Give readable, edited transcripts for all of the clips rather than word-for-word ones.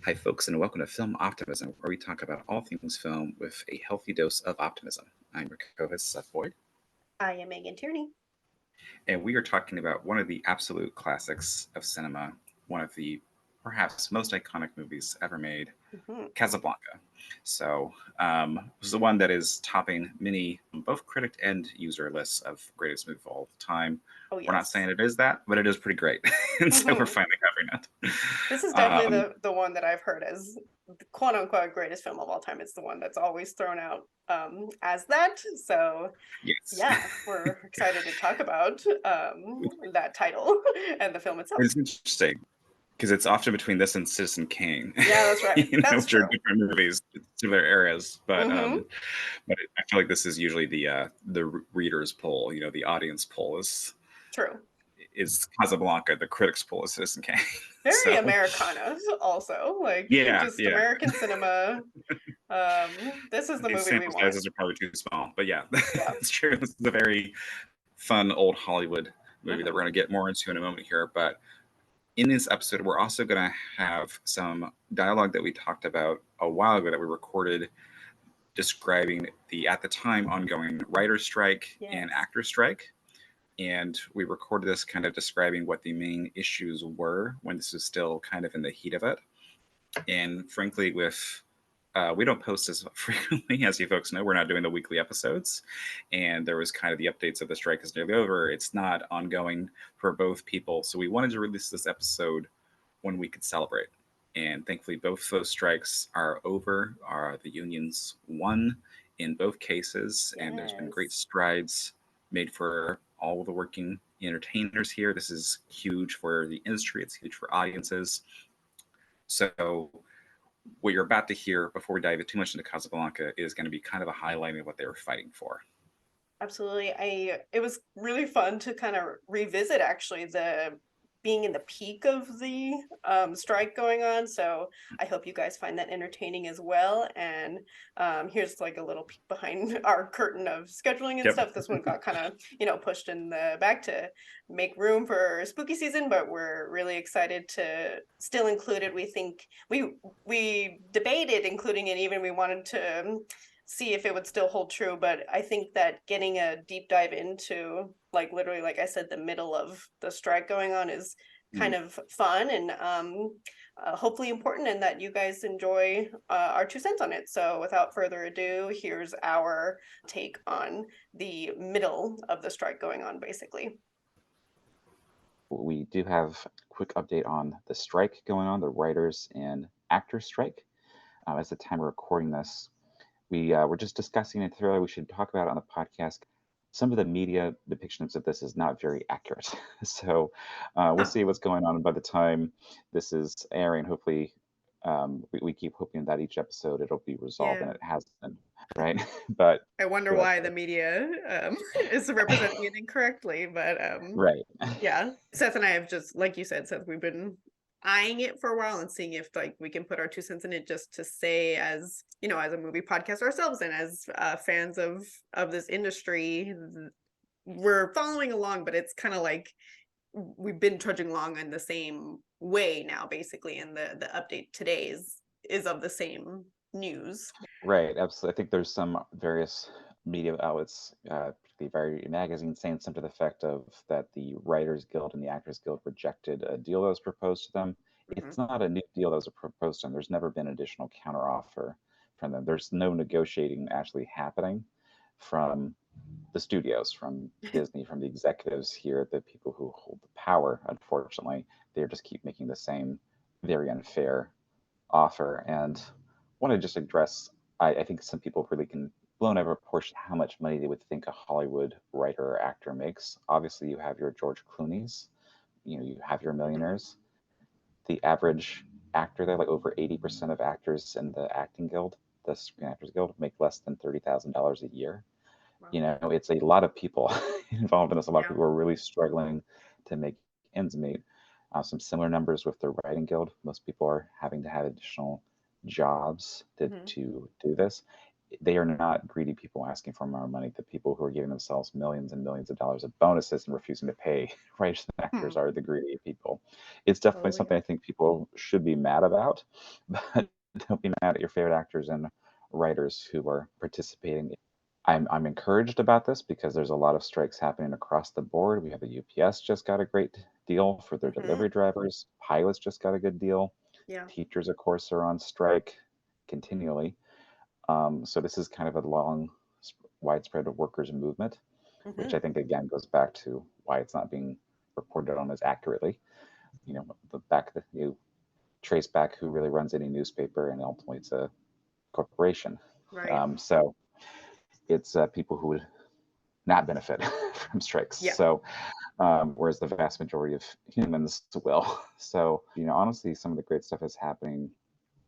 Hi, folks, and welcome to Film Optimism, where we talk about all things film with a healthy dose of optimism. I'm your co-host, Seth Boyd, I am Megan Tierney. and we are talking about one of the absolute classics of cinema, one of the perhaps most iconic movies ever made, Hmm. Casablanca. This is the one that is topping many, both critic and user lists of greatest movie of all time. Oh, We're not yes. saying it is that, but it is pretty great, and so we're Hmm. finally covering it. This is definitely Um, the one that I've heard as the quote unquote greatest film of all time. It's the one that's always thrown out as that. So, yes. yeah, we're excited to talk about that title and the film itself. It's interesting because it's often between this and Citizen Kane, Yeah, that's right. That's which are true. different movies, similar eras. Hmm. I feel like this is usually the readers' poll. The audience poll True. is Casablanca. The critics' poll is Citizen Kane. Very So Americana, also. Like, yeah, just yeah. American cinema. This is the These movie we sample want. sizes are probably too small, but yeah, Yeah. it's true. This is a very fun old Hollywood movie that Hmm. we're going to get more into in a moment here, but in this episode, we're also going to have some dialogue that we talked about a while ago that we recorded describing the, at the time, ongoing writer's strike and Yes. actor strike. And we recorded this kind of describing what the main issues were when this was still kind of in the heat of it. And frankly, we don't post as frequently as you folks know. We're not doing the weekly episodes, and there was kind of the updates of the strike is nearly over. It's not ongoing for both people, so we wanted to release this episode when we could celebrate. And thankfully, both those strikes are over. The unions won in both cases, and there's been great Yes. strides made for all of the working entertainers here. This is huge for the industry. It's huge for audiences. So what you're about to hear before we dive too much into Casablanca is going to be kind of a highlighting of what they were fighting for. Absolutely. It was really fun to kind of revisit actually the being in the peak of the strike going on. So I hope you guys find that entertaining as well. And here's like a little peek behind our curtain of scheduling and Yep. stuff. This one got kind of, pushed in the back to make room for spooky season, but we're really excited to still include it. We think we debated including it, even we wanted to see if it would still hold true. But I think that getting a deep dive into, like, literally, like I said, the middle of the strike going on is kind of fun and hopefully important, and that you guys enjoy our 2 cents on it. So without further ado, here's our take on the middle of the strike going on, basically. We do have a quick update on the strike going on, the writers and actors strike. As the time we're recording this, we were just discussing it earlier. We should talk about it on the podcast. Some of the media depictions of this is not very accurate. So we'll see what's going on. And by the time this is airing, hopefully we keep hoping that each episode it'll be resolved, Yeah. and it has been, right? But I wonder yeah, why the media is representing it incorrectly, but right. yeah, Seth and I have just, like you said, Seth, we've been eyeing it for a while and seeing if like we can put our 2 cents in it, just to say, as as a movie podcast ourselves and as fans of this industry, we're following along. But it's kind of like we've been trudging along in the same way now, basically, and the update today is of the same news. Right, absolutely. I think there's some various media outlets, particularly various magazines, saying something to the effect of that the Writers Guild and the Actors Guild rejected a deal that was proposed to them. Mm-hmm. It's not a new deal that was proposed to them. There's never been additional counteroffer from them. There's no negotiating actually happening from the studios, from Disney, from the executives here, the people who hold the power. Unfortunately, they just keep making the same very unfair offer. And want to just address, I think some people really can blown out of proportion how much money they would think a Hollywood writer or actor makes. Obviously, you have your George Clooney's, you have your millionaires. The average actor there, like over 80% of actors in the acting guild, the Screen Actors Guild, make less than $30,000 a year. Wow. It's a lot of people involved in this. A lot of Yeah. people are really struggling to make ends meet. Some similar numbers with the writing guild. Most people are having to have additional jobs to, Mm-hmm. to do this. they are not greedy people asking for more money. The people who are giving themselves millions and millions of dollars of bonuses and refusing to pay writers and actors are the greedy people. It's definitely Totally. something I think people should be mad about, but don't be mad at your favorite actors and writers who are participating. I'm encouraged about this because there's a lot of strikes happening across the board. We have the UPS just got a great deal for their delivery drivers. Pilots just got a good deal. Yeah. Teachers, of course, are on strike continually. So this is kind of a long, widespread workers' movement, which I think again goes back to why it's not being reported on as accurately. You know, you trace back who really runs any newspaper, and ultimately it's a corporation. Right. So it's people who would not benefit from strikes. Yeah. So whereas the vast majority of humans will. So honestly, some of the great stuff is happening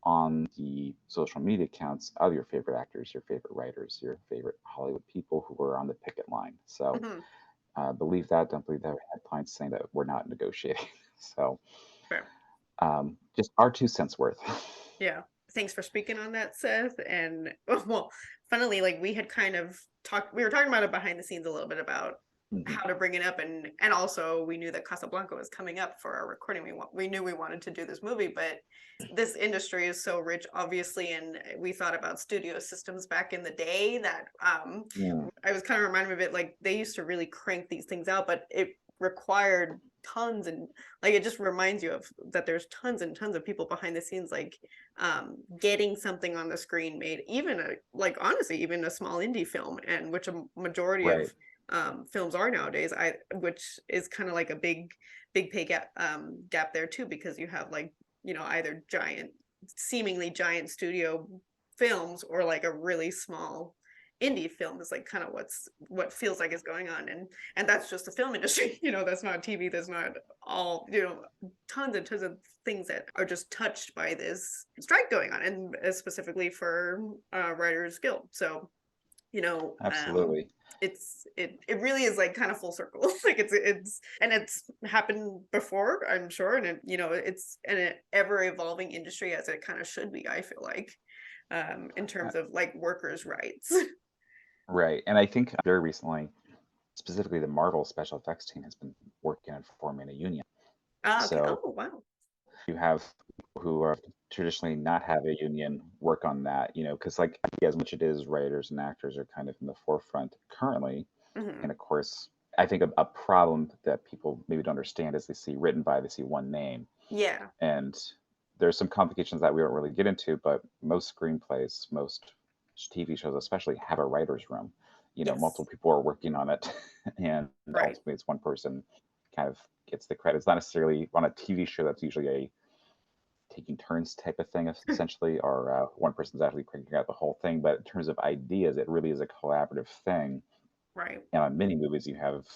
on the social media accounts of your favorite actors, your favorite writers, your favorite Hollywood people who are on the picket line. So believe that, don't believe that headlines saying that we're not negotiating. So Fair. Just our 2 cents worth. Yeah. Thanks for speaking on that, Seth. And well, funnily, like we had kind of we were talking about it behind the scenes a little bit about how to bring it up, and also we knew that Casablanca was coming up for our recording. We knew we wanted to do this movie, but this industry is so rich, obviously, and we thought about studio systems back in the day that I was kind of reminded of it, like they used to really crank these things out, but it required tons, and like it just reminds you of that there's tons and tons of people behind the scenes, like getting something on the screen made, even like honestly even a small indie film, and which a majority Right. of films are nowadays, which is kind of like a big pay gap there too, because you have like either seemingly giant studio films or like a really small indie film is like kind of what feels like is going on, and that's just the film industry. That's not TV, that's not all, tons and tons of things that are just touched by this strike going on, and specifically for Writers Guild. So Absolutely. It really is like kind of full circle. Like it's happened before, I'm sure, and it's an ever evolving industry, as it kind of should be, I feel like, in terms of like workers' rights. Right. And I think very recently, specifically the Marvel special effects team has been working on forming a union. Okay. So Oh, wow. you have people who are traditionally not have a union work on that, because like as much it is writers and actors are kind of in the forefront currently. And of course, I think a problem that people maybe don't understand is they see one name. Yeah. And there's some complications that we don't really get into, but most screenplays, most TV shows especially, have a writer's room. Yes. Multiple people are working on it, and ultimately it's one person kind of gets the credit. It's not necessarily on a TV show that's usually a taking turns type of thing, essentially, or one person's actually cranking out the whole thing. But in terms of ideas, it really is a collaborative thing. Right. And on many movies, you have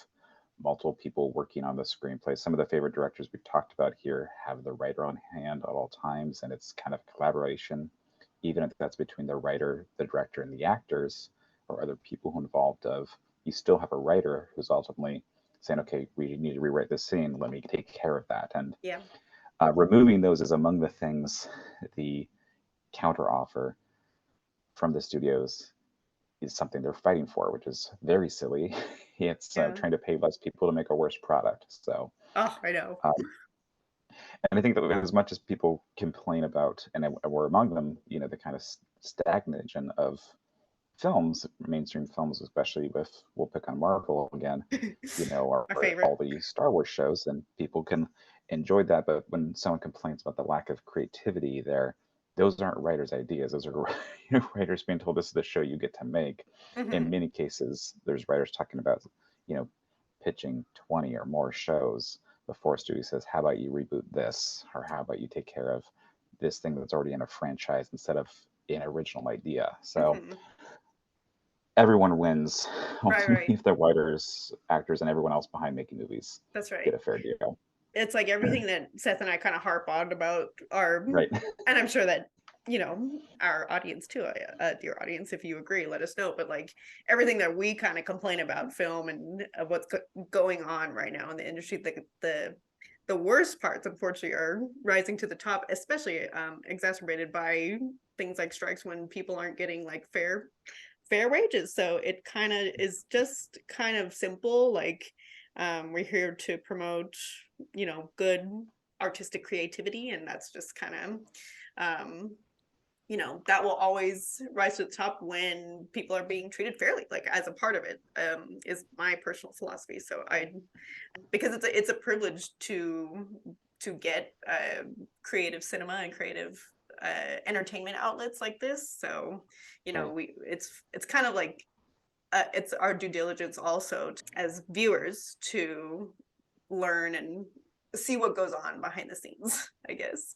multiple people working on the screenplay. Some of the favorite directors we've talked about here have the writer on hand at all times, and it's kind of collaboration, even if that's between the writer, the director, and the actors, or other people who are involved. You still have a writer who's ultimately saying, "Okay, we need to rewrite this scene. Let me take care of that." And yeah, removing those is among the things the counteroffer from the studios is something they're fighting for, which is very silly. It's trying to pay less people to make a worse product. So, I know. And I think that as much as people complain about, and we're among them, the kind of stagnation of films, mainstream films, especially we'll pick on Marvel again, or all the Star Wars shows, and people can enjoy that. But when someone complains about the lack of creativity there, those aren't writers' ideas. Those are writers being told this is the show you get to make. In many cases, there's writers talking about, pitching 20 or more shows before a studio says, how about you reboot this? Or how about you take care of this thing that's already in a franchise instead of an original idea? So everyone wins. Right. If the writers, actors, and everyone else behind making movies That's right. get a fair deal. It's like everything that Seth and I kind of harp on about our, right. And I'm sure that, our audience too, dear audience, if you agree, let us know. But like everything that we kind of complain about film and what's going on right now in the industry, the the worst parts, unfortunately, are rising to the top, especially exacerbated by things like strikes when people aren't getting like fair wages. So it kind of is just kind of simple. Like we're here to promote, good artistic creativity, and that's just kind of that will always rise to the top when people are being treated fairly, like as a part of it, is my personal philosophy. So because it's a privilege to get creative cinema and creative entertainment outlets like this. So it's kind of like it's our due diligence also as viewers to learn and see what goes on behind the scenes, I guess.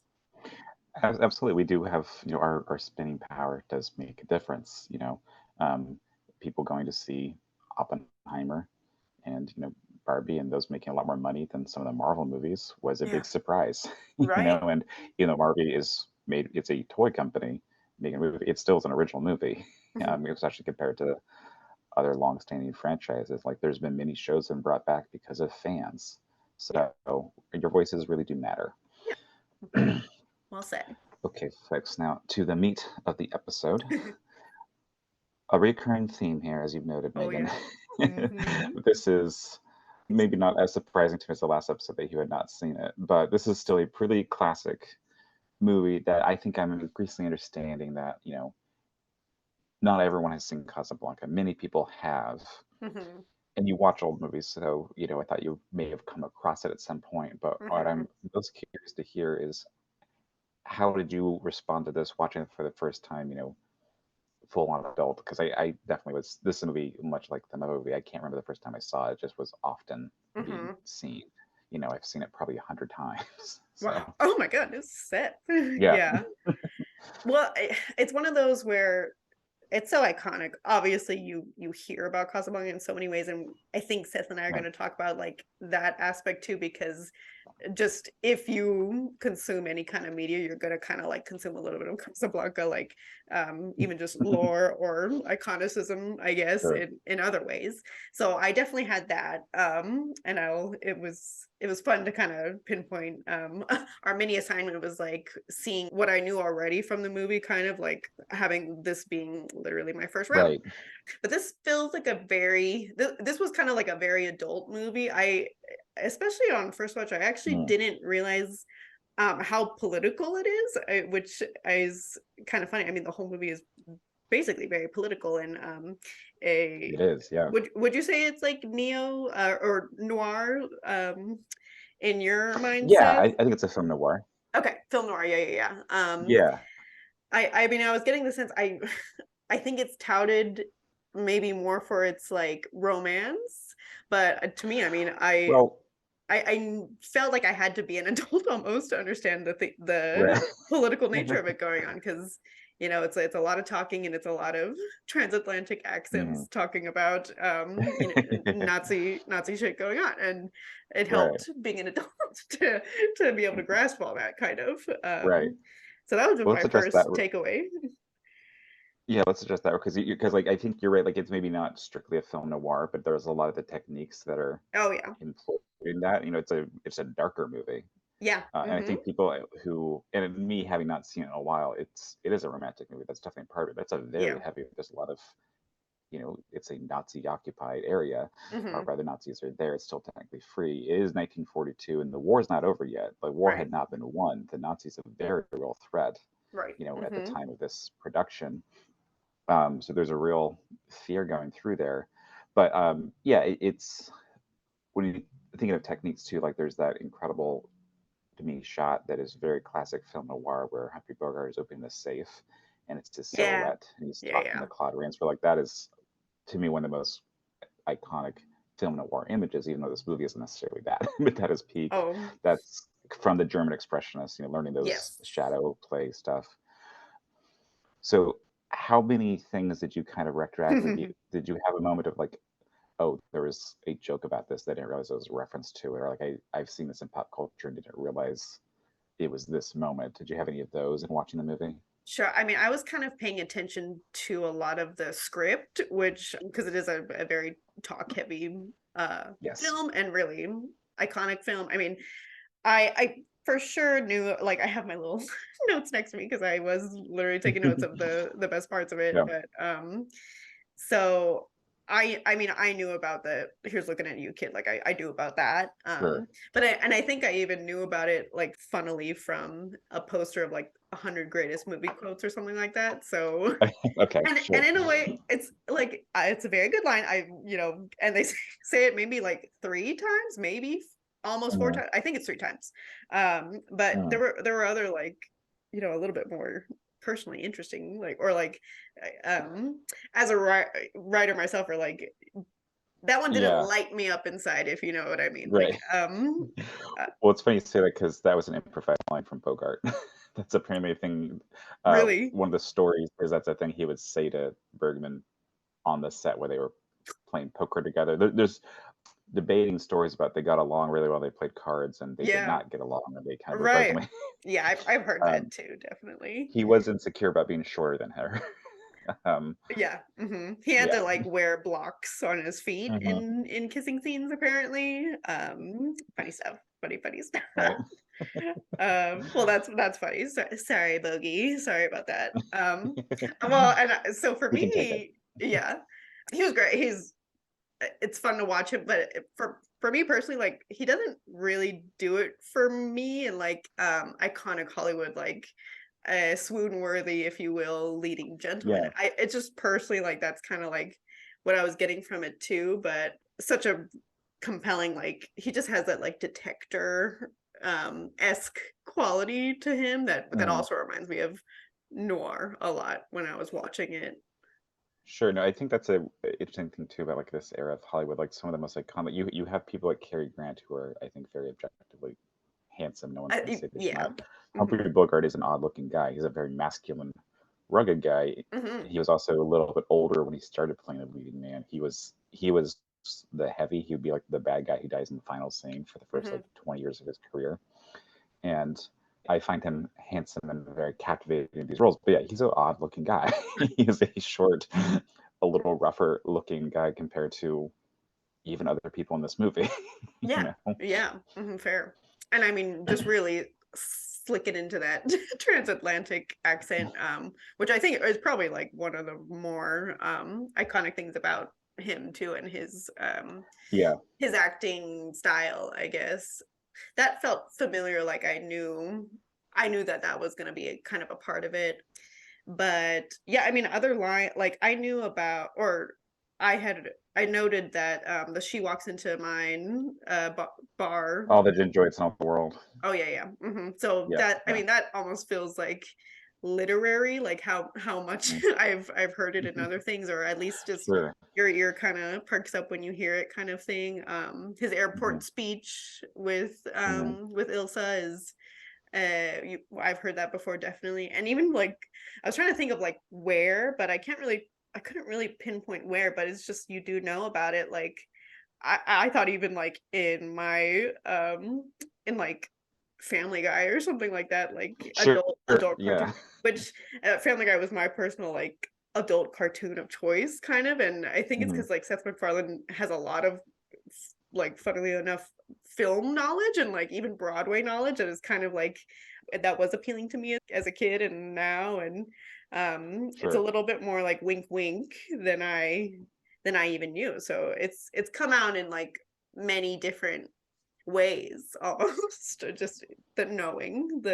Absolutely, we do have, our spinning power does make a difference. Um, People going to see Oppenheimer and Barbie, and those making a lot more money than some of the Marvel movies was a Yeah. big surprise. Right. And Barbie is made, it's a toy company making a movie. It still is an original movie, especially compared to other long-standing franchises. Like there's been many shows that have been brought back because of fans. Yeah. So your voices really do matter. Yeah. Well said. Okay, folks, now to the meat of the episode. A recurring theme here, as you've noted, Oh Megan. yeah. Mm-hmm. This is maybe not as surprising to me as the last episode that you had not seen it, but this is still a pretty classic movie that I think I'm increasingly understanding that, not everyone has seen Casablanca. Many people have. Mm-hmm. And you watch old movies, so, I thought you may have come across it at some point. But what Mm-hmm. I'm most curious to hear is how did you respond to this watching it for the first time, full on adult? Because I definitely was, this movie, much like the movie, I can't remember the first time I saw it. It just was often being Mm-hmm. seen. I've seen it probably 100 times. Wow. So Oh my God, it's set. yeah. Yeah. Well, it's one of those where it's so iconic. Obviously, you hear about Casablanca in so many ways, and I think Seth and I are Right. going to talk about like that aspect too, because just if you consume any kind of media, you're going to kind of like consume a little bit of Casablanca, like even just lore or iconicism, I guess, Sure. in other ways. So I definitely had that, and it was fun to kind of pinpoint. Our mini assignment was like seeing what I knew already from the movie, kind of like having this being literally my first round. Right. But this feels like this was kind of like a very adult movie. Especially on first watch, I actually Mm. didn't realize how political it is, which is kind of funny. I mean, the whole movie is basically very political, and It is, yeah. would you say it's like neo or noir in your Yeah, mindset? I think it's a film noir. Okay, film noir, yeah. Yeah. I mean, I was getting the sense I think it's touted maybe more for its like romance, but to me, I mean, Well, I felt like I had to be an adult almost to understand the right. political nature of it going on, because it's a lot of talking, and it's a lot of transatlantic accents Mhm. talking about Nazi shit going on, and it Right. helped being an adult to be able to grasp all that kind of. Right. So that was Well, my let's address that. first takeaway. Yeah, let's address that because like I think you're right. Like it's maybe not strictly a film noir, but there's a lot of the techniques that are Oh yeah, employed in that. It's a darker movie, yeah. and I Mm-hmm. think people who and me having not seen it in a while, it is a romantic movie. That's definitely part of it. That's a very Yeah. heavy. There's a lot of it's a Nazi occupied area. Mm-hmm. Rather, Nazis are there. It's still technically free. It is 1942, and the war's not over yet. The war Right. had not been won. The Nazis are a very real threat. Right. At the Mm-hmm. time of this production. So there's a real fear going through there. But yeah, it's when you thinking of techniques too, like there's that incredible to me shot that is very classic film noir where Humphrey Bogart is opening the safe and it's his Yeah. silhouette and he's Yeah. talking Yeah. to Claude Ransford. Like that is to me one of the most iconic film noir images, even though this movie isn't necessarily that, but that is peak. Oh That's from the German expressionists, learning those yes. shadow play stuff. So how many things did you kind of retroactively did you have a moment of like, oh, there was a joke about this that I didn't realize it was a reference to it, or like I've seen this in pop culture and didn't realize it was this moment. Did you have any of those in watching the movie? Sure. I mean, I was kind of paying attention to a lot of the script, which because it is a very talk heavy Yes. film and really iconic film. I mean, I for sure knew, like, I have my little notes next to me because I was literally taking notes of the best parts of it. Yeah, But so I mean, I knew about the "Here's looking at you, kid," like, I knew about that. sure. But I think I even knew about it, like, funnily from a poster of, like, 100 greatest movie quotes or something like that. So Okay, and sure. in a way, it's like, it's a very good line. And they say it maybe like 3 times, maybe almost 4 Mhm, times. I think it's 3 times. But mhm. there were other, like, a little bit more personally interesting, like, or like, as a writer myself, or like, that one didn't Yeah, light me up inside, if you know what I mean. Like, right. uh, Well, it's funny you say that because that was an improvised line from Bogart. That's apparently a thing. really, One of the stories is that's a thing he would say to Bergman on the set where they were playing poker together. There's debating stories about they got along really well. They played cards, and they did yeah, not get along, and they kind of right, begrudgingly. yeah, I've heard that Um, too, definitely. he was insecure about being shorter than her. um, Yeah, he had to, yeah. like, wear blocks on his feet Hmm. in kissing scenes, apparently. Funny stuff. Funny stuff. Right. Well, that's funny. Sorry, Bogey. Sorry about that. Well, and so for We can take it. me, yeah, he was great. It's fun to watch him, but for me personally, like, he doesn't really do it for me in, like, iconic Hollywood, like, swoon worthy, if you will, leading gentleman. Yeah. It's just personally, like, that's kind of like what I was getting from it too. But such a compelling, like, he just has that, like, detector esque quality to him that Mhm. also reminds me of noir a lot when I was watching it. Sure. No, I think that's a interesting thing too about like this era of Hollywood. Like some of the most iconic. You have people like Cary Grant who are, I think, very objectively handsome. No one's going to say that he's Yeah. not. Hmm. Humphrey Bogart is an odd-looking guy. He's a very masculine, rugged guy. Hmm. He was also a little bit older when he started playing a leading man. He was the heavy. He would be like the bad guy who dies in the final scene for the first Hmm. like 20 years of his career. And I find him handsome and very captivating in these roles. But yeah, he's an odd looking guy. He's a short, a little rougher looking guy compared to even other people in this movie. you Yeah. know? Yeah. Fair. And I mean, just really slick it into that transatlantic accent, which I think is probably like one of the more iconic things about him too, and Yeah, his acting style, I guess. That felt familiar, like I knew that that was going to be a kind of a part of it. But yeah, I mean, other line, like, I knew about, or I noted that the She Walks Into Mine bar. all that enjoy it's not the world. Oh yeah, yeah. So Yeah, that, I yeah. mean, that almost feels like literary, like how much Mhm. I've heard it in other things, or at least just Sure. your ear kind of perks up when you hear it, kind of thing. His Hmm. airport speech Hmm. with Ilsa is, I've heard that before, definitely. And even, like, I was trying to think of, like, where, but I couldn't really pinpoint where, but it's just, you do know about it. Like, I thought even, like, in, like, Family Guy or something like that, like, Sure. adult cartoon, Yeah. which, Family Guy was my personal, like, adult cartoon of choice, kind of. And I think it's Hmm. because, like, Seth MacFarlane has a lot of, like, funnily enough, film knowledge and, like, even Broadway knowledge, and it's kind of like that was appealing to me as a kid and now. And it's a Sure. little bit more like wink wink than I even knew. So it's come out in, like, many different ways almost. Just the,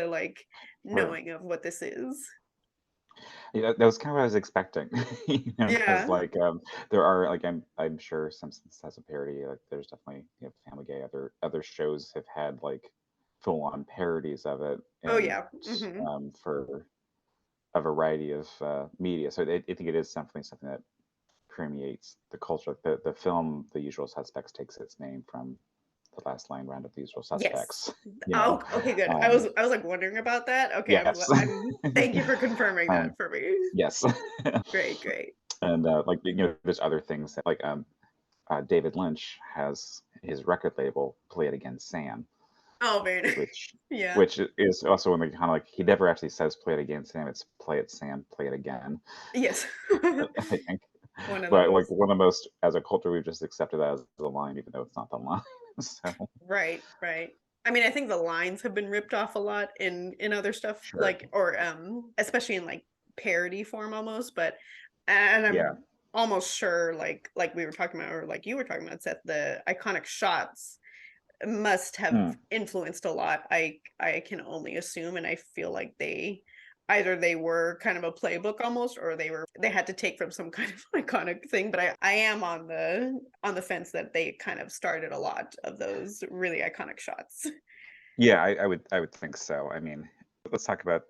like, Sure. knowing of what this is. Yeah, that was kind of what I was expecting, because Yeah. like there are like I'm sure Simpsons has a parody. Like there's definitely Family Guy. Other shows have had like full on parodies of it, Oh and yeah. for a variety of media. So I think it is definitely something that permeates the culture. The film The Usual Suspects takes its name from the last line round of The Usual Yes. Suspects. Oh, okay, good. Um, I was, like, wondering about that. Okay, yes, I'm thank you for confirming that um, for me. yes. Great, great. And like there's other things that like David Lynch has his record label Play It Again Sam, Oh, very nice. which Yeah. which is also when they kind of like he never actually says Play It Again Sam, it's Play It Sam, Play It Again. Yes. I think, One of but like those. one of the most as a culture we've just accepted that as the line, even though it's not the line. So Right, right. I mean, I think the lines have been ripped off a lot in other stuff, Sure. like, or especially in like parody form almost. But and Yeah. I'm almost sure, like we were talking about, or like you were talking about, Seth, the iconic shots must have Mm. influenced a lot. I can only assume, and I feel like either they were kind of a playbook almost, or they had to take from some kind of iconic thing. But I am on the fence that they kind of started a lot of those really iconic shots. Yeah, I would think so. I mean, let's talk about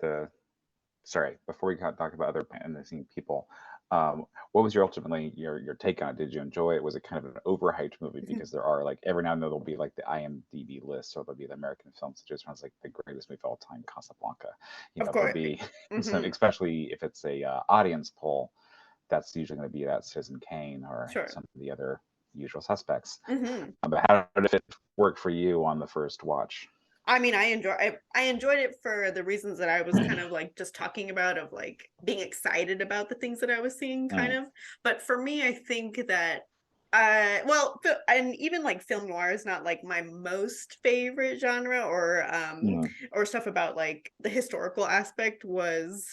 sorry, before we talk about other behind the scene people, what was ultimately your take on it? Did you enjoy it? Was it kind of an overhyped movie? Because there are like every now and then there'll be like the IMDb list, or there'll be the American Film Institute ones, like the greatest movie of all time, Casablanca. Of There'll course. be some, Hmm. especially if it's a audience poll, that's usually going to be that Citizen Kane or Sure. some of the other usual suspects. Hmm. But how did it work for you on the first watch? I mean, I enjoyed it for the reasons that I was kind of like just talking about, of like being excited about the things that I was seeing, kind Mm, of. But for me, I think that well, and even like film noir is not like my most favorite genre, mm, or stuff about like the historical aspect was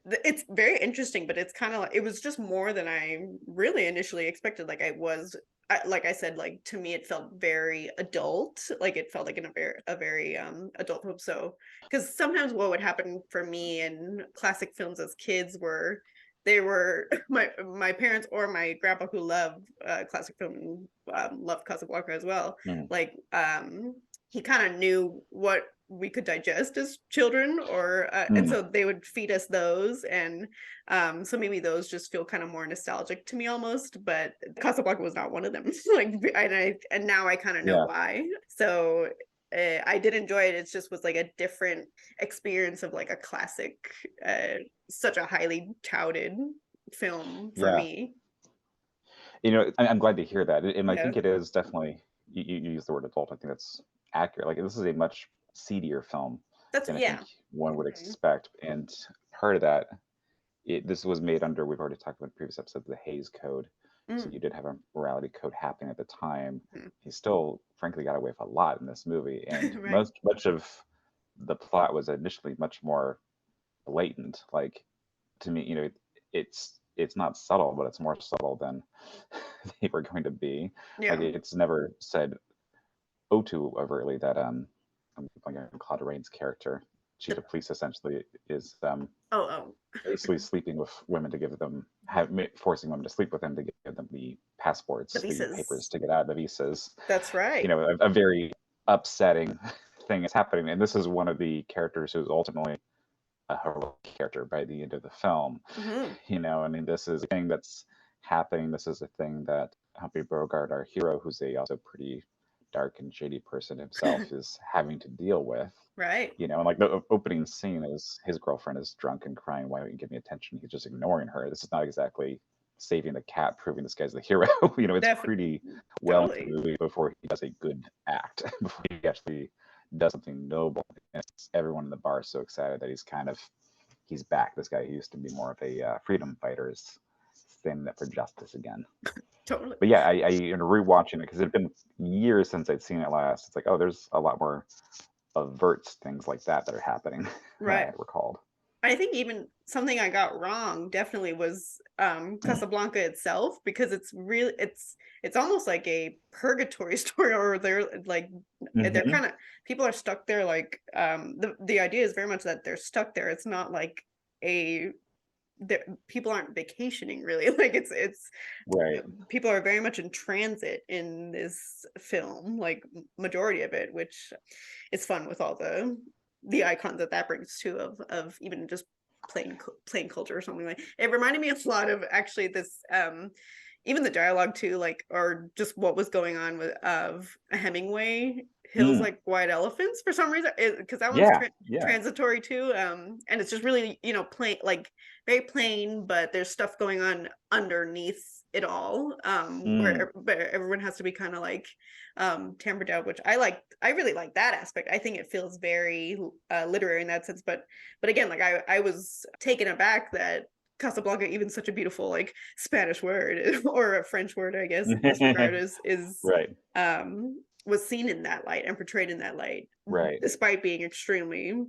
it's very interesting, but it's kind of like, it was just more than I really initially expected. Like I said, like to me it felt very adult, like it felt like in a very adult film. So because sometimes what would happen for me in classic films as kids were they were my parents or my grandpa, who loved classic film, loved Casablanca as well, mm, like he kind of knew what we could digest as children, or and mm. so they would feed us those, and so maybe those just feel kind of more nostalgic to me almost. But Casablanca was not one of them. Like, and now I kind of know Yeah, why. So I did enjoy it. It just was like a different experience of like a classic, such a highly touted film for yeah. me. I'm glad to hear that, and I Yeah, think it is definitely. You use the word adult. I think that's accurate. Like this is a much seedier film that's than I think yeah. one would Mhm. expect, and part of that, this was made under. We've already talked about in previous episodes, the Hays Code. So Mm. you did have a morality code happening at the time. Mm. He still, frankly, got away with a lot in this movie, and Right. much of the plot was initially much more blatant. Like to me, it's not subtle, but it's more subtle than they were going to be. Like Yeah. it's never said too overtly that I'm blanking on Claude Rains' character, chief The, of police, essentially is oh, basically sleeping with women to give them forcing women to sleep with him to give them the the passports, the papers visas. to get out, the visas. That's right. A very upsetting thing is happening, and this is one of the characters who's ultimately a heroic character by the end of the film. Hmm. I mean, this is a thing that's happening. This is a thing that Humphrey Bogart, our hero, who's a also pretty dark and shady person himself, is having to deal with. Right. And like the opening scene is his girlfriend is drunk and crying, "Why don't you give me attention?" He's just ignoring her. This is not exactly saving the cat, proving this guy's the hero. It's Definitely. pretty well into the Totally. movie before he does a good act, before he actually does something noble. And everyone in the bar is so excited that he's back. This guy who used to be more of a freedom fighter is standing up for justice again. Totally. But yeah, I rewatching it because it had been years since I'd seen it last. It's like, oh, there's a lot more overt things like that are happening than I Right. had recalled. I think even something I got wrong definitely was Casablanca itself, because it's almost like a purgatory story, or they're Mm-hmm. kind of, people are stuck there, like the idea is very much that they're stuck there. It's not like a people aren't vacationing really. Like it's Right. people are very much in transit in this film, like majority of it, which is fun with all the icons that brings too, of even just plain culture or something. Like it reminded me a lot of actually this even the dialogue too, like, or just what was going on with of Hemingway Hills Mm. Like White Elephants for some reason, because that one's Yeah. Yeah. transitory too, and it's just really plain, like very plain, but there's stuff going on underneath it all, Mm. where everyone has to be kind of like tampered out, which I really like that aspect. I think it feels very literary in that sense, but again, like I was taken aback that Casablanca, even such a beautiful like Spanish word or a French word, I guess, in this regard, is Right. um was seen in that light and portrayed in that light, Right. despite being extremely,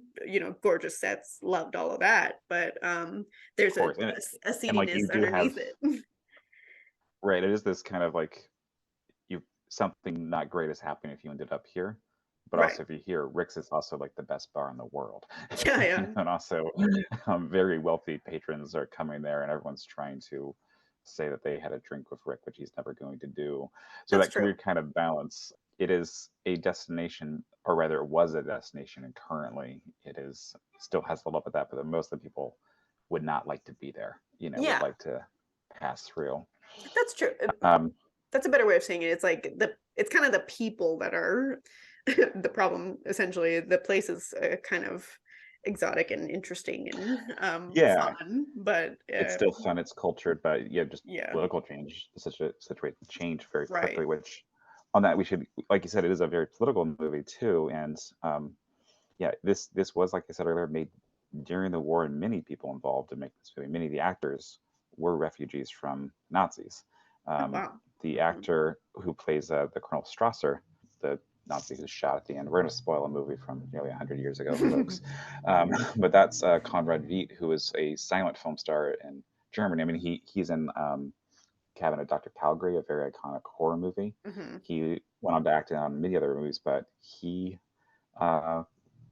gorgeous sets, loved all of that. But Of there's course. a And like you seediness do have, underneath it. right, it is this kind of like you something not great is happening if you ended up here. But Right. also if you're here, Rick's is also like the best bar in the world. Yeah, yeah. And also very wealthy patrons are coming there and everyone's trying to say that they had a drink with Rick, which he's never going to do. So That's that true. weird kind of balance. It is a destination, or rather it was a destination, and currently it is still has a love of that, but most of the people would not like to be there, would Yeah, like to pass through. that's true. Um, That's a better way of saying it. It's like it's kind of the people that are the problem. Essentially, the place is kind of exotic and interesting and yeah, fun, but it's still fun, it's cultured, but yeah, just yeah, political change, such a situation change very right. quickly, which on that we should, like you said, it is a very political movie too. And yeah, this was, like I said earlier, made during the war, and many people involved in making this movie, many of the actors were refugees from Nazis. Oh, Um, wow. the actor who plays the Colonel Strasser, the Nazi who's shot at the end. We're going to spoil a movie from nearly 100 years ago, folks. But that's Konrad Veidt, who is a silent film star in Germany. I mean, he's in Cabin of Dr. Calgary, a very iconic horror movie. Hmm. He went on to act in many other movies, but he uh,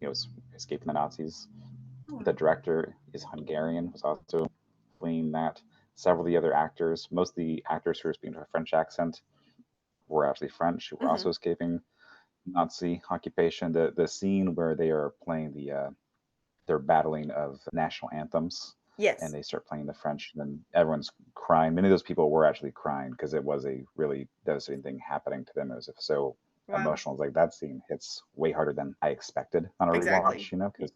was escaping the Nazis. The director is Hungarian, was also fleeing that. Several of the other actors, most of the actors who were speaking to a French accent were actually French, who were Hmm. also escaping Nazi occupation. The scene where they are playing their battling of national anthems, and Yes. they start playing the French, and then everyone's crying. Many of those people were actually crying because it was a really devastating thing happening to them. It was so Wow. emotional. It's like that scene hits way harder than I expected on a Exactly. rewatch, because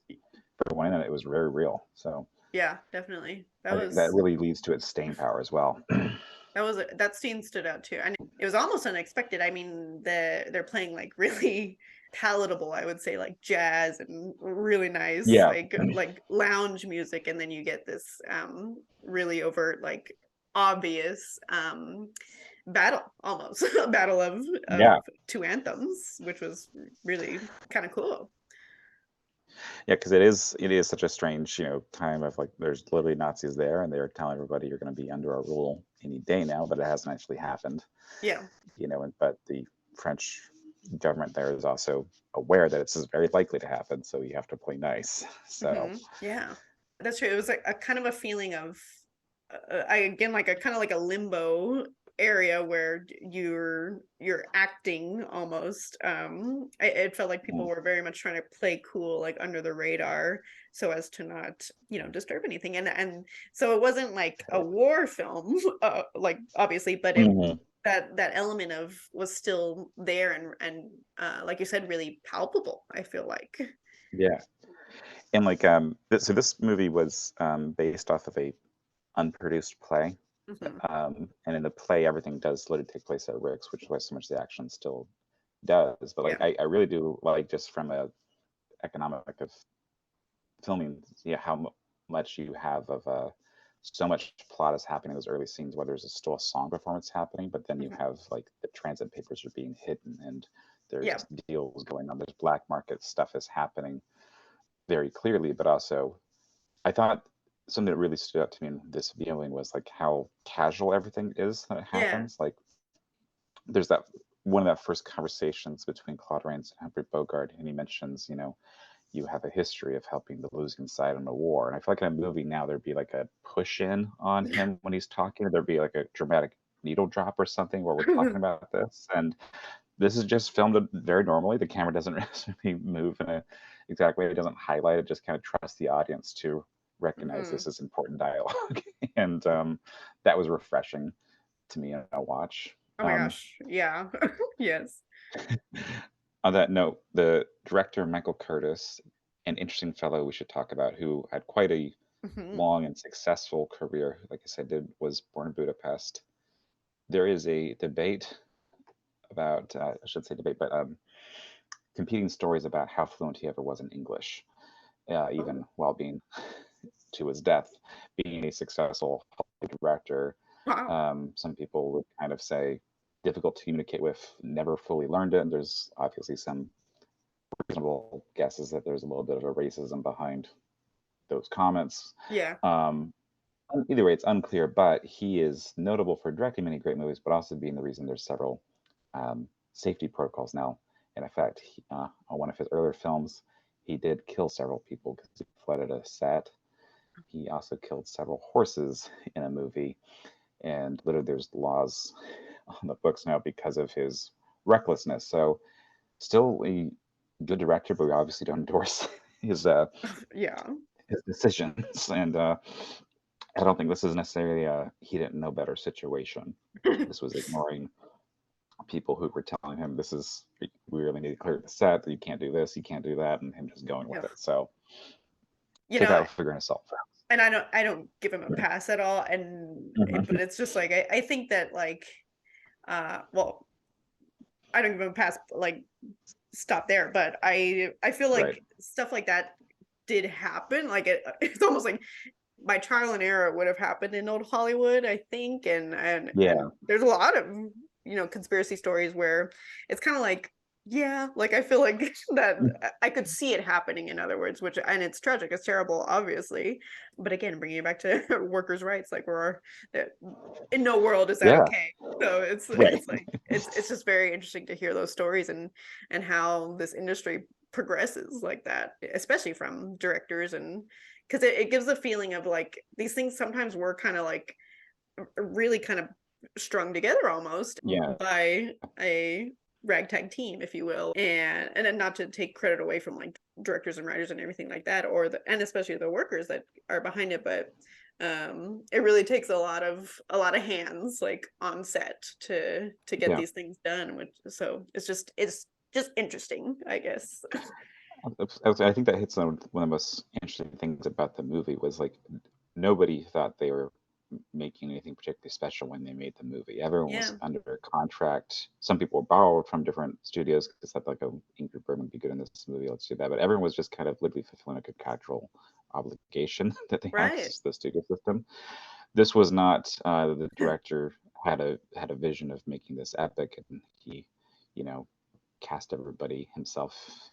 for one, it was very real. So Yeah, definitely. I think that really leads to its staying power as well. That scene stood out too, and it was almost unexpected. I mean, they're playing like really palatable, I would say, like jazz and really nice Yeah, like lounge music, and then you get this really overt, like obvious battle, almost a battle of yeah, two anthems, which was really kind of cool. yeah, because it is such a strange, time of like there's literally Nazis there, and they're telling everybody you're going to be under our rule any day now, but it hasn't actually happened. Yeah. But the French government there is also aware that it's very likely to happen, so you have to play nice. So Yeah, that's true. It was like a kind of a feeling of, I again like a kind of like a limbo area where you're acting almost. It felt like people mm, were very much trying to play cool, like under the radar, so as to not, disturb anything. And so it wasn't like a war film, like obviously, but it mhm, that element of was still there and like you said, really palpable, I feel like. yeah, and like so this movie was based off of a unproduced play. Mhm. And in the play, everything does literally take place at Rick's, which is why so much of the action still does. But like, Yeah. I really do like, just from a economic of filming, how much you have of so much plot is happening in those early scenes where there's still a song performance happening, but then you Mhm. have like the transit papers are being hidden, and Yeah. there's deals going on. There's black market stuff is happening very clearly, but also I thought something that really stood out to me in this viewing was like how casual everything is that it Yeah. happens. Like there's that one of that first conversations between Claude Rains and Humphrey Bogart, and he mentions, you have a history of helping the losing side in the war. And I feel like in a movie now there'd be like a push in on him when he's talking. There'd be like a dramatic needle drop or something where we're talking about this. And this is just filmed very normally. The camera doesn't really move in a exact way. It doesn't highlight it. Just kind of trust the audience to recognize Mhm. this is important dialogue. And that was refreshing to me in a watch. Oh my gosh. Yeah. Yes. On that note, the director Michael Curtis, an interesting fellow we should talk about, who had quite a Mhm. long and successful career. Like I said, was born in Budapest. There is a debate about, I should say debate, but competing stories about how fluent he ever was in English, even Oh, while being to his death, being a successful Hollywood director. wow. Some people would kind of say difficult to communicate with, never fully learned it. And there's obviously some reasonable guesses that there's a little bit of a racism behind those comments. Yeah. Either way, it's unclear, but he is notable for directing many great movies, but also being the reason there's several safety protocols now in effect. On one of his earlier films, he did kill several people because he flooded a set. He also killed several horses in a movie, and literally there's laws on the books now because of his recklessness. So, still a good director, but we obviously don't endorse his Yeah. his decisions. And I don't think this is necessarily a he didn't know better situation. This was ignoring people who were telling him this is we really need to clear the set. You can't do this, you can't do that, and him just going with Yeah. it. So You take know, that with a grain of salt. and I don't give him a pass at all. And but it's just like I think that like well, I don't give him a pass, like stop there. But I feel like Right. stuff like that did happen. Like it's almost like my trial and error would have happened in old Hollywood, I think. And Yeah. there's a lot of conspiracy stories where it's kind of like, yeah, like I feel like that I could see it happening, in other words, which, and it's tragic, it's terrible, obviously, but again, bringing it back to workers' rights, like in no world is that Yeah. okay. So Right. it's like it's just very interesting to hear those stories and how this industry progresses like that, especially from directors, and because it gives a feeling of like these things sometimes were kind of like really kind of strung together almost Yeah. by a ragtag team, if you will, and then not to take credit away from like directors and writers and everything like that, and especially the workers that are behind it, but it really takes a lot of hands like on set to get Yeah. these things done, which so it's just interesting, I guess. I think that hits on one of the most interesting things about the movie was like nobody thought they were making anything particularly special when they made the movie. Everyone was Yeah. under contract. Some people were borrowed from different studios because they thought like, oh, Ingrid Bergman would be good in this movie. Let's do that. But everyone was just kind of literally fulfilling a contractual obligation that they had Right. to the studio system. This was not. The director had a vision of making this epic, and he, you know, cast everybody himself.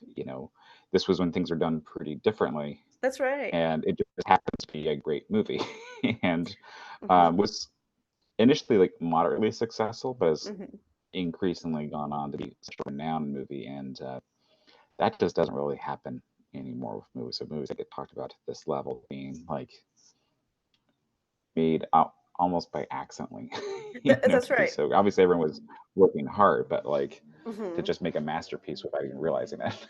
This was when things were done pretty differently, That's right. and it just happens to be a great movie, and Mhm. was initially like moderately successful, but has Mhm. increasingly gone on to be such a renowned movie, and that just doesn't really happen anymore with movies. So movies that get talked about at this level being like made out almost by accidentally, That's to be right. so. Obviously, everyone was working hard, but like to Mhm. just make a masterpiece without even realizing it.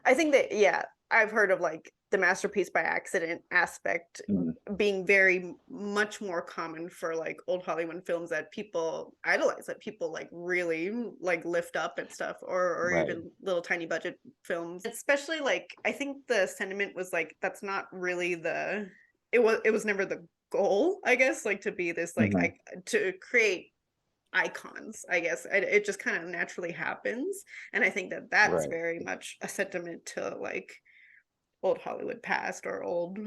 I think that, yeah, I've heard of like the masterpiece by accident aspect Mm, being very much more common for like old Hollywood films that people idolize, that people like really like lift up and stuff, or right. even little tiny budget films. Especially like I think the sentiment was like that's not really it was never the goal, I guess, like to be this like Hmm. to create icons, I guess. It just kind of naturally happens, and I think that that's Right. very much a sentiment to like old Hollywood past, or old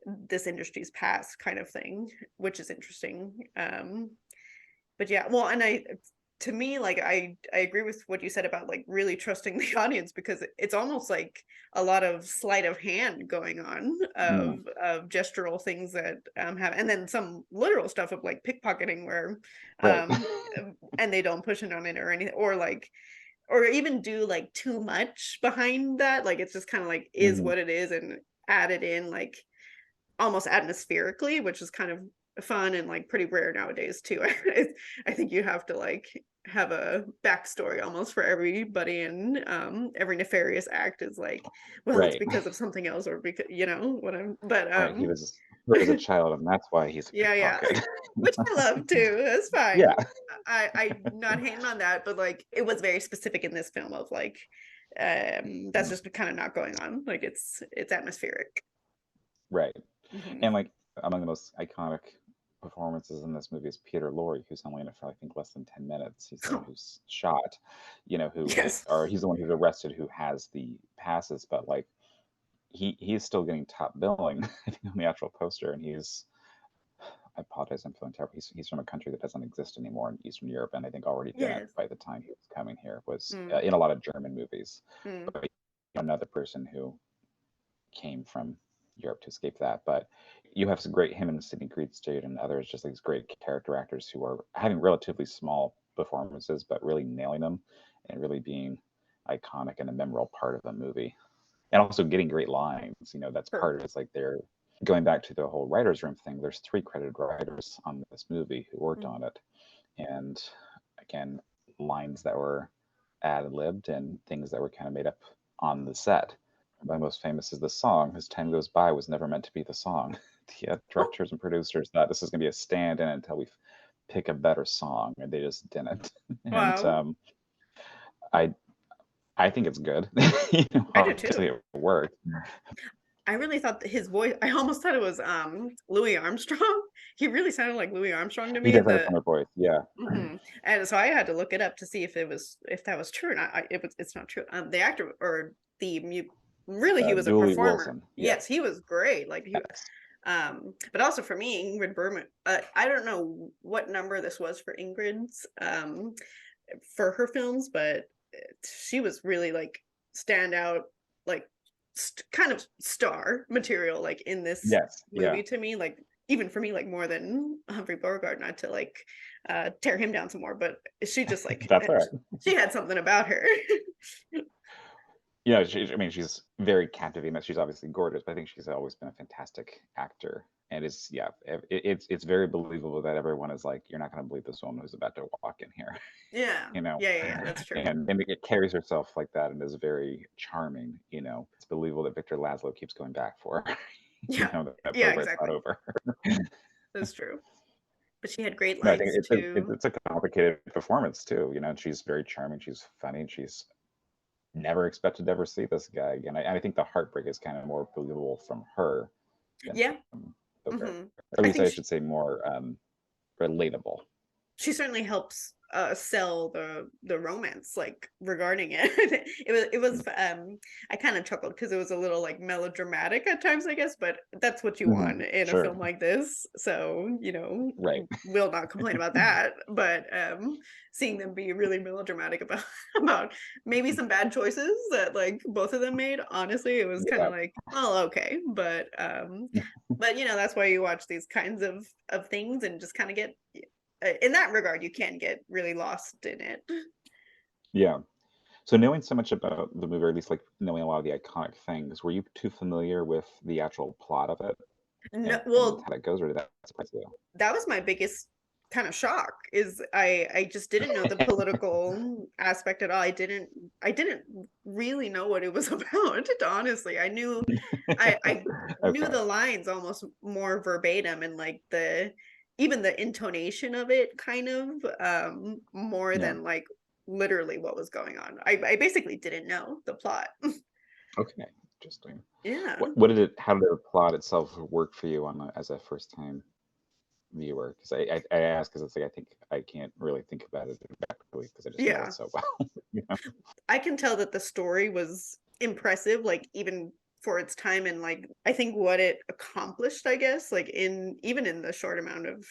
this industry's past kind of thing, which is interesting. But yeah, well, and to me, like I agree with what you said about like really trusting the audience, because it's almost like a lot of sleight of hand going on, Mm, of gestural things that have, and then some literal stuff of like pickpocketing where right. um and they don't push it on it or anything, or like, or even do like too much behind that, like it's just kind of like is Hmm. what it is, and add it in like almost atmospherically, which is kind of fun and like pretty rare nowadays too. I think you have to like have a backstory almost for everybody, and every nefarious act is like, well, it's Right. because of something else, or because what I'm, but Right. He was hurt as a child, and that's why he's a yeah, pickpocket. which I love too. That's fine. Yeah. I'm not hating on that, but like it was very specific in this film of like that's Mm, just kind of not going on. Like it's atmospheric. right. Mhm. And like among the most iconic performances in this movie is Peter Lorre, who's only in it for I think less than 10 minutes. He's the one who's shot, Yes. or he's the one who's arrested who has the passes, but like he's still getting top billing I think on the actual poster, and he's I apologize, I'm feeling terrible. He's from a country that doesn't exist anymore in Eastern Europe, and I think already dead Yes. by the time he was coming here. Was Mm. in a lot of German movies. Mm. But another person who came from Europe to escape that. But you have some great him and Sidney Greenstreet and others, just like these great character actors who are having relatively small performances, but really nailing them and really being iconic and a memorable part of the movie. And also getting great lines. That's Sure. part of it. It's like they're going back to the whole writers' room thing. There's 3 credited writers on this movie who worked Mm. on it, and again, lines that were ad-libbed and things that were kind of made up on the set. My most famous is the song "As Time Goes By" was never meant to be the song. The Oh, directors and producers thought this is going to be a stand-in until we pick a better song, and they just didn't. And wow. I I think it's good. I do Obviously too. it worked. I really thought that his voice, I almost thought it was Louis Armstrong. He really sounded like Louis Armstrong to He me does in have a the similar voice, yeah. and so I had to look it up to see if that was true or not. It's not true. The actor or really he was a Julie performer. Wilson, yeah. Yes, he was great. Like but also for me, Ingrid Bergman. I don't know what number this was for Ingrid's for her films, but she was really like standout, like kind of star material, like in this Yes, yeah. movie to me, like even for me, like more than Humphrey Bogart. Not to like tear him down some more, but she just like That's all right. she had something about her. She's very captivating. She's obviously gorgeous, but I think she's always been a fantastic actor. And it's very believable that everyone is like, you're not going to believe this woman who's about to walk in here, Yeah, you know. yeah, that's true. And it carries herself like that and is very charming. It's believable that Victor Laszlo keeps going back for her. Yeah, That yeah, Bogart's not exactly. over. That's true. But she had great No, I think lines too. it's a complicated performance too. She's very charming. She's funny. She's never expected to ever see this guy again. I think the heartbreak is kind of more believable from her than Yeah. from Bogart. Hmm. Or at I least think I should say more relatable. she certainly helps sell the romance, like regarding it. It was I kind of chuckled because it was a little like melodramatic at times, I guess, but that's what you want in a Sure. film like this, so Right. we'll not complain about that. But seeing them be really melodramatic about about maybe some bad choices that like both of them made, honestly, it was kind Yeah. of like, oh, okay. But that's why you watch these kinds of things and just kind of get in that regard, you can get really lost in it. Yeah. So knowing so much about the movie, or at least like knowing a lot of the iconic things, were you too familiar with the actual plot of it No, and well, how that goes, or did that surprise you? that was my biggest kind of shock is I just didn't know the political aspect at all. I didn't really know what it was about, honestly. I knew Okay. the lines almost more verbatim, and like even the intonation of it kind of more Yeah. than like literally what was going on. I basically didn't know the plot. Okay. Interesting. Yeah. How did the plot itself work for you as a first time viewer? Because I ask because it's like I think I can't really think about it objectively because I just know Yeah. it so well. I can tell that the story was impressive, like even for its time, and like I think what it accomplished, I guess, like even in the short amount of,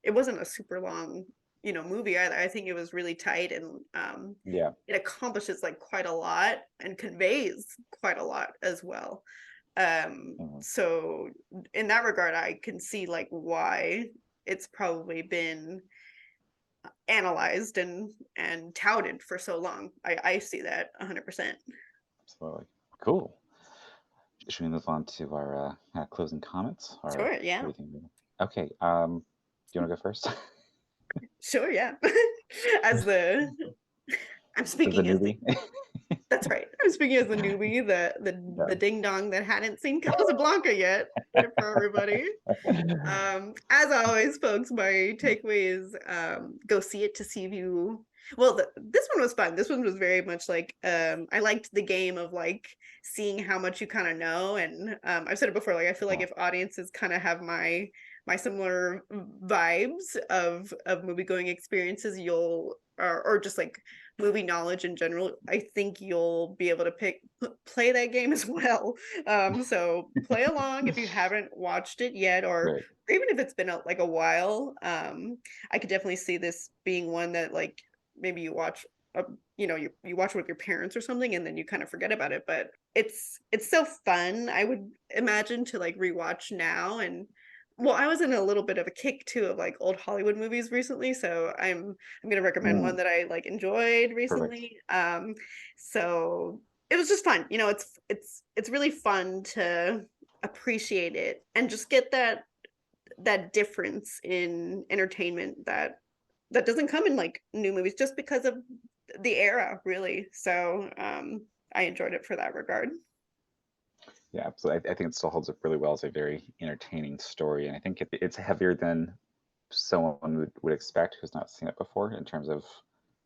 it wasn't a super long, movie either. I think it was really tight, and Yeah. it accomplishes like quite a lot and conveys quite a lot as well. Mhm. So in that regard, I can see like why it's probably been analyzed and touted for so long. I see that 100%. Absolutely. Cool. Should we move on to our closing comments, or Sure, yeah. what do you think? Okay. Do you want to go first? Sure, yeah. As the I'm As the speaking as the newbie. That's right. I'm speaking as the newbie, the Yeah. ding dong that hadn't seen Casablanca yet for everybody. As always, folks, my takeaway is go see it to see if you. Well, this one was fun. This one was very much like I liked the game of like seeing how much you kind of know, and I've said it before. Like I feel like if audiences kind of have my similar vibes of movie going experiences, you'll or just like movie knowledge in general, I think you'll be able to play that game as well. So play along if you haven't watched it yet, or Right. even if it's been like a while. I could definitely see this being one that like maybe you watch. You watch with your parents or something, and then you kind of forget about it. But it's so fun. I would imagine to like rewatch now. And well, I was in a little bit of a kick too of like old Hollywood movies recently, so I'm gonna recommend one Mm, that I like enjoyed perfect. recently. So it was just fun. It's really fun to appreciate it and just get that difference in entertainment that doesn't come in like new movies just because of the era, really. So I enjoyed it for that regard. Yeah, absolutely. I think it still holds up really well as a very entertaining story, and I think it's heavier than someone would expect who's not seen it before in terms of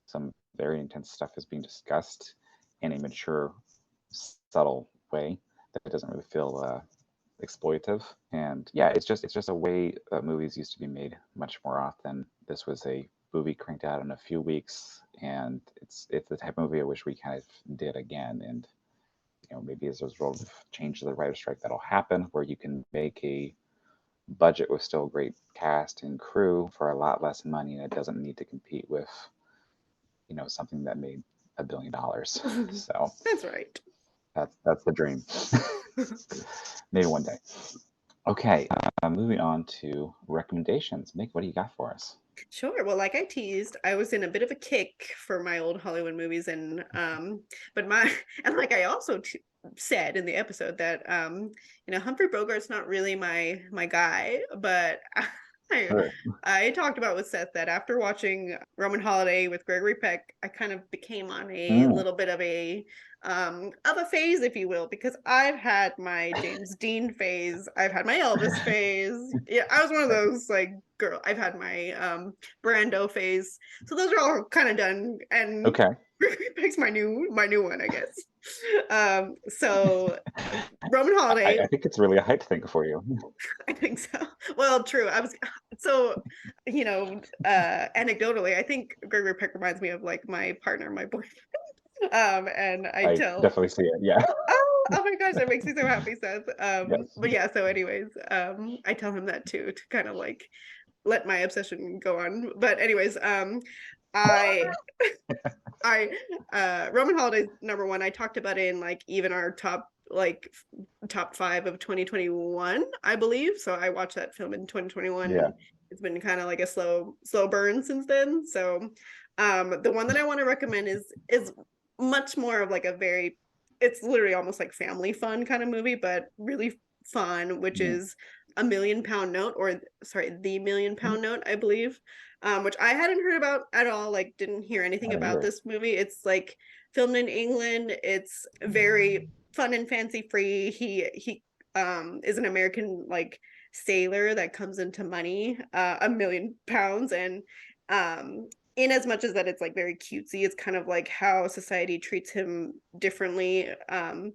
some very intense stuff is being discussed in a mature, subtle way that doesn't really feel exploitive. And yeah, it's just a way that movies used to be made much more often. This was a movie cranked out in a few weeks, and it's the type of movie I wish we kind of did again. And maybe as a result of change to the writer strike, that'll happen where you can make a budget with still a great cast and crew for a lot less money, and it doesn't need to compete with something that made $1 billion. So That's right. that's the dream. Maybe one day. Okay, moving on to recommendations. Mick, what do you got for us? Sure. Well, like I teased, I was in a bit of a kick for my old Hollywood movies, and but my and like I also said in the episode that Humphrey Bogart's not really my guy, but I Sure. I talked about with Seth that after watching Roman Holiday with Gregory Peck, I kind of became on a Mm, little bit of a phase, if you will, because I've had my James Dean phase, I've had my Elvis phase. Yeah, I was one of right. those like girl. I've had my Brando phase, so those are all kind of done, and Okay. Gregory Peck's my new one, I guess. So Roman Holiday, I think it's really a height thing for you. I think so. Well, true. I was so anecdotally, I think Gregory Peck reminds me of like my partner, my boyfriend. And I I tell definitely see it. Yeah. oh my gosh, that makes me so happy, Seth. Yes. But yeah, so anyways, I tell him that too to kind of like let my obsession go on. But anyways, I I Roman Holiday number one. I talked about it in like even our top five of 2021, I believe. So I watched that film in 2021, Yeah. and it's been kind of like a slow burn since then. So the one that I want to recommend is much more of like a very, it's literally almost like family fun kind of movie, but really fun, which Mm. is A Million Pound Note, or sorry, The Million Pound Note, I believe. Which I hadn't heard about at all, like didn't hear anything I don't about either. this movie. It's like filmed in England. It's very fun and fancy free. He is an American like sailor that comes into money, £1 million, and in as much as that it's like very cutesy, it's kind of like how society treats him differently, Mm.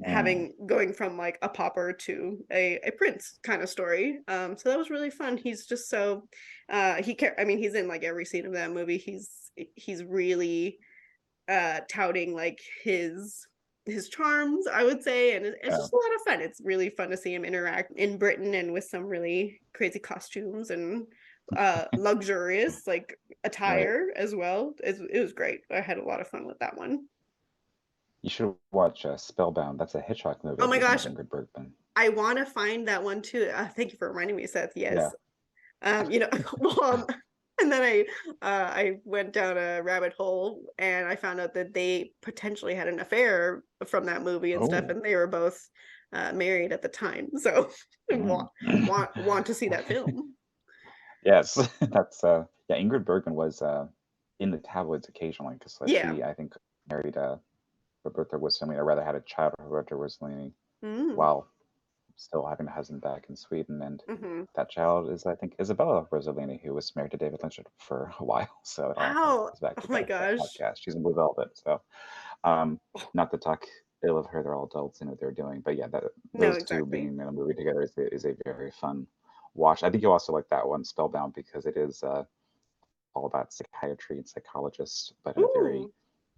having going from like a pauper to a prince kind of story. So that was really fun. He's just so I mean, he's in like every scene of that movie. He's really touting like his charms, I would say, and it's Yeah. just a lot of fun. It's really fun to see him interact in Britain and with some really crazy costumes and luxurious like Right. attire as well. It was great. I had a lot of fun with that one. You should watch Spellbound. That's a Hitchcock movie, Oh I my believe, one gosh, with Ingrid Bergman. I want to find that one too. Thank you for reminding me, Seth. Yeah. Yes. Well, and then I went down a rabbit hole and I found out that they potentially had an affair from that movie and stuff, Oh. and they were both married at the time. So Mm. want to see that film. Yes, that's yeah. Ingrid Bergman was in the tabloids occasionally because Yeah. she, I think, married Roberta Rossellini, or rather had a child with Roberta Rossellini Mm. while still having a husband back in Sweden, and Hmm. that child is, I think, Isabella Rossellini, who was married to David Lynch for a while. So it all Wow. ties back Oh to my that gosh. podcast. She's in Blue Velvet, so um, not to talk ill of her. They're all adults and what they're doing, but yeah, No, those two exactly. being in a movie together is a very fun watch. I think you'll also like that one, Spellbound, because it is all about psychiatry and psychologists, but in a very Ooh.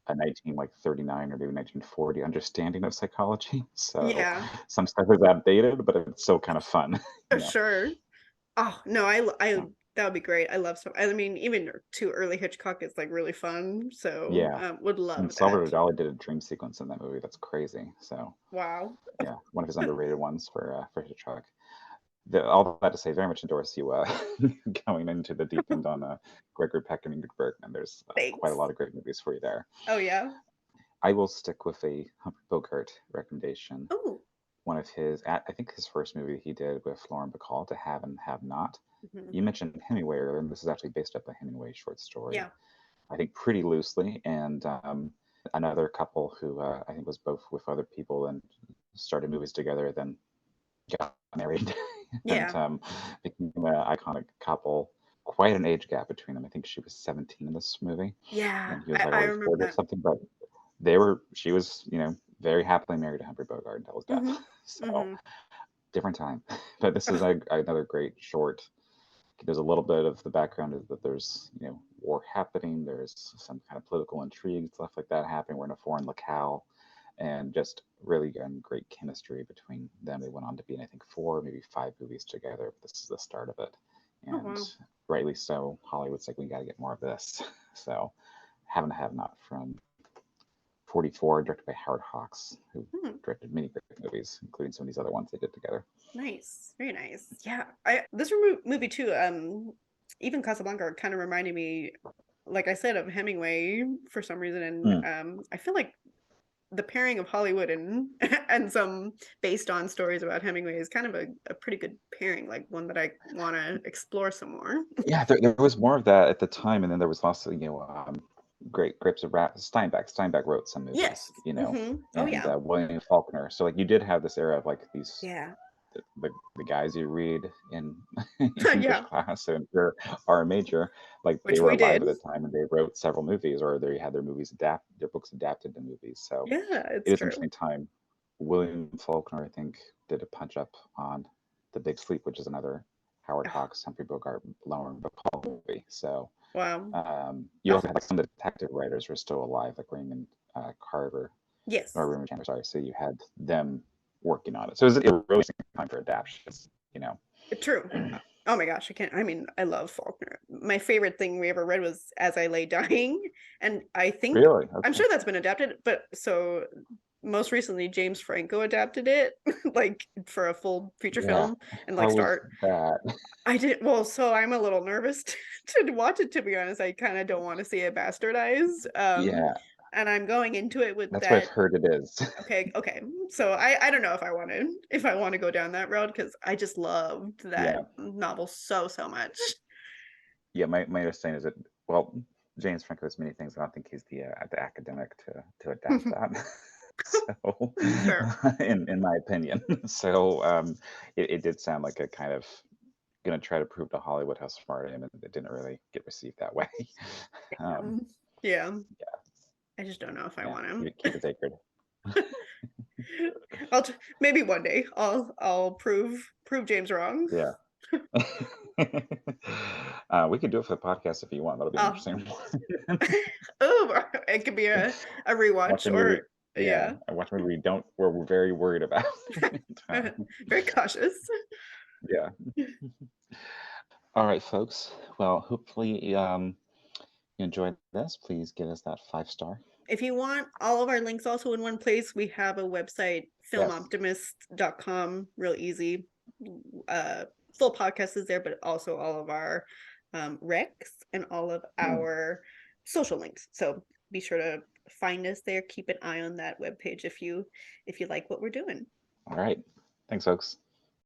a 1939 or maybe 1940 understanding of psychology. So Yeah, some stuff is outdated, but it's still kind of fun, you know. sure. Oh no, I So, that would be great. I love some. I mean, even too early Hitchcock is like really fun. So yeah. would And love that. Salvador Dali did a dream sequence in that movie. That's crazy. So Wow. yeah, one of his underrated ones for Hitchcock. All that to say, very much endorse you going into the deep end on Gregory Peck and Ingrid Bergman. There's quite a Thanks. lot of great movies for you there. Oh yeah. I will stick with a Humphrey Bogart recommendation. Oh. One of his, I think his first movie he did with Lauren Bacall, To Have and Have Not. Mhm. You mentioned Hemingway earlier, and this is actually based off a Hemingway short story, Yeah. I think pretty loosely. And another couple who I think was both with other people and started movies together, then got married and Yeah. became an iconic couple. Quite an age gap between them. I think she was 17 in this movie, Yeah. and he was like I already remember 40 or that. something. But they were, she was, very happily married to Humphrey Bogart until his death. Mm-hmm. So Mm-hmm. different time. But this is Oh, another great short. There's a little bit of the background is that there's war happening. There's some kind of political intrigue, stuff like that happening. We're in a foreign locale, and just really great chemistry between them. They went on to be in I think 4, maybe 5 movies together. This is the start of it, oh and wow. rightly so. Hollywood's like we got to get more of this. So, Have and Have Not from 44, directed by Howard Hawks, who Hmm. directed many great movies, including some of these other ones they did together. Nice. Very nice. Yeah. This movie too, even Casablanca kind of reminded me, like I said, of Hemingway for some reason. And Mm. I feel like the pairing of Hollywood and and some based on stories about Hemingway is kind of a pretty good pairing, like one that I want to explore some more. Yeah, there was more of that at the time, and then there was also great Grapes of Wrath. Steinbeck. Steinbeck wrote some Yes. movies, Mm-hmm. Oh and yeah. William Faulkner. So like you did have this era of like these Yeah. the guys you read in English Yeah. class and your R major, like they Which were we alive did. at the time and they wrote several movies or they had their books adapted to movies. So Yeah, it it's is an true. interesting time. William Faulkner, I think, did a punch up on The Big Sleep, which is another Howard Oh, Hawks, Humphrey Bogart, Lauren Bacall movie. So wow. you Oh, also had like some detective writers who are still alive, like Raymond Carver or yes. Raymond Chandler. Sorry, so you had them working on it. So it was a really interesting time for adaptations. True. Oh my gosh, I can't. I mean, I love Faulkner. My favorite thing we ever read was As I Lay Dying, and I think Really? I'm Okay. sure that's been adapted. But so most recently, James Franco adapted it, like for a full feature Yeah. film and like How was start. that? I didn't. Well, so I'm a little nervous to watch it. To be honest, I kind of don't want to see it bastardized. Yeah, And I'm going into it with that's what I've that. heard it is. Okay, okay. So I don't know if I want to go down that road because I just loved that Yeah. novel so much. Yeah, my understanding is that, well, James Franco has many things. I don't think he's the academic to adapt that. So, Fair. in my opinion, so it did sound like a kind of gonna try to prove to Hollywood how smart I am, and it didn't really get received that way. Um, Yeah. I just don't know if I yeah, want keep it sacred. to. Maybe one day I'll prove James wrong. Yeah. We could do it for the podcast if you want. That'll be an Oh, interesting one. oh, it could be a rewatch Watch a movie. or Yeah, yeah, I watch a movie we're very worried about. Um, very cautious. yeah. All right, folks. Well, hopefully you enjoyed this. Please give us that 5 star. If you want all of our links also in one place, we have a website, Yes. filmoptimist.com, real easy. Full podcast is there, but also all of our recs and all of Mm. our social links. So be sure to find us there. Keep an eye on that webpage if you like what we're doing. All right. Thanks, folks.